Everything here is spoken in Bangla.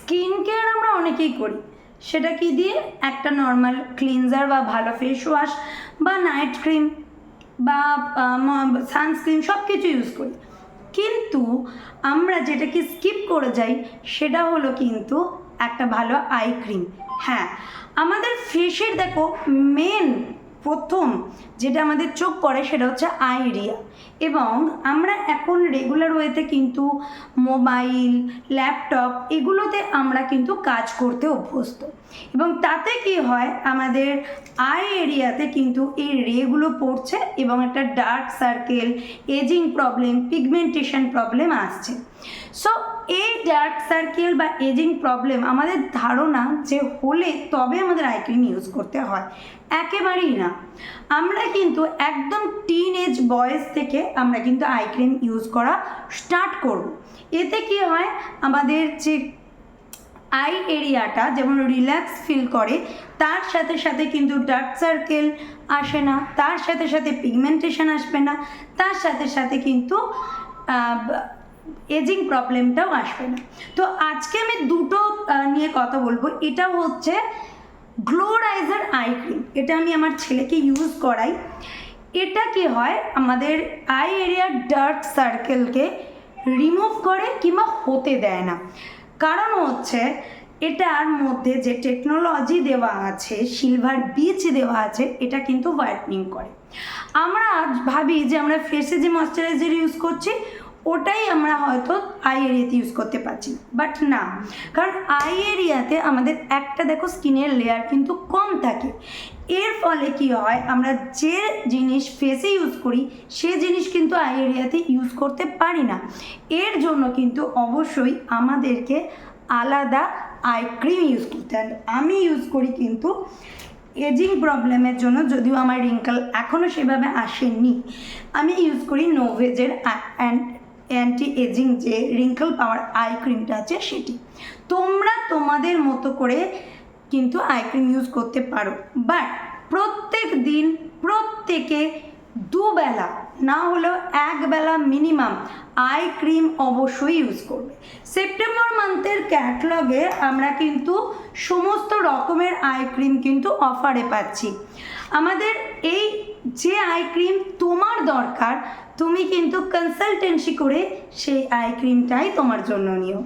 স্কিন কেয়ার আমরা অনেকেই করি, সেটা কি দিয়ে? একটা নর্মাল ক্লিনজার বা ভালো ফেস ওয়াশ বা নাইট ক্রিম বা সানস্ক্রিন সব কিছু ইউজ করি, কিন্তু আমরা যেটাকে স্কিপ করে যাই সেটা হলো কিন্তু একটা ভালো আই ক্রিম। হ্যাঁ, আমাদের ফেসের দেখো মেন প্রথম যেটা আমাদের চোখ পড়ে সেটা হচ্ছে আই এরিয়া, এবং আমরা এখন রেগুলার ওয়েতে কিন্তু মোবাইল, ল্যাপটপ এগুলোতে আমরা কিন্তু কাজ করতে অভ্যস্ত, এবং তাতে কি হয় আমাদের আই এরিয়াতে কিন্তু এই রেগুলো পড়ছে এবং একটা dark circle, aging problem, pigmentation problem আসছে। সো এই ডার্ক সার্কেল বা এজিং প্রবলেম আমাদের ধারণা যে হলে তবে আমাদের আই ক্রিম ইউজ করতে হয়, একেবারেই না। আমরা কিন্তু একদম টিন এজ বয়স থেকে আমরা কিন্তু আই ক্রিম ইউজ করা স্টার্ট করব। এতে কি হয়, আমাদের যে আই এরিয়াটা যেমন রিল্যাক্স ফিল করে, তার সাথে সাথে কিন্তু ডার্ক সার্কেল আসে না, তার সাথে সাথে পিগমেন্টেশন আসবে না, তার সাথে সাথে কিন্তু এজিং প্রবলেমটাও আসবে না। তো আজকে আমি দুটো নিয়ে কথা বলবো। এটা হচ্ছে গ্লোরাইজার আই ক্রিম, এটা আমি আমার ছেলেকে ইউজ করাই। এটা কি হয়, আমাদের আই এরিয়ার ডার্ক সার্কেলকে রিমুভ করে কিংবা হতে দেয় না। কারণ হচ্ছে এটার মধ্যে যে টেকনোলজি দেওয়া আছে, সিলভার বিচ দেওয়া আছে, এটা কিন্তু হোয়াইটনিং করে। আমরা ভাবি যে আমরা ফেসে যে ময়শ্চারাইজার ইউজ করছি ওটাই আমরা হয়তো আই এরিয়াতে ইউজ করতে পারছি, বাট না, কারণ আই এরিয়াতে আমাদের একটা দেখো স্কিনের লেয়ার কিন্তু কম থাকে। এর ফলে কি হয়, আমরা যে জিনিস ফেসে ইউজ করি সে জিনিস কিন্তু আই এরিয়াতে ইউজ করতে পারি না। এর জন্য কিন্তু অবশ্যই আমাদেরকে আলাদা আই ক্রিম ইউজ করতে হয়। আমি ইউজ করি কিন্তু এজিং প্রবলেমের জন্য, যদিও আমার রিঙ্কেল এখনও সেভাবে আসেনি, আমি ইউজ করি নোভেজের অ্যান্টি এজিং যে রিঙ্কেল পাওয়ার আই ক্রিমটা আছে সেটি। তোমরা তোমাদের মতো করে কিন্তু আই ক্রিম ইউজ করতে পারো, বাট প্রত্যেক দিন প্রত্যেকে দুবেলা না হলেও একবেলা মিনিমাম আই ক্রিম অবশ্যই ইউজ করবে। সেপ্টেম্বর মান্থের ক্যাটলগে আমরা কিন্তু সমস্ত রকমের আই ক্রিম কিন্তু অফারে পাচ্ছি। আমাদের এই যে আই ক্রিম তোমার দরকার, তুমি কিন্তু কনসালটেন্সি করে সেই আই ক্রিমটাই তোমার জন্য নিও।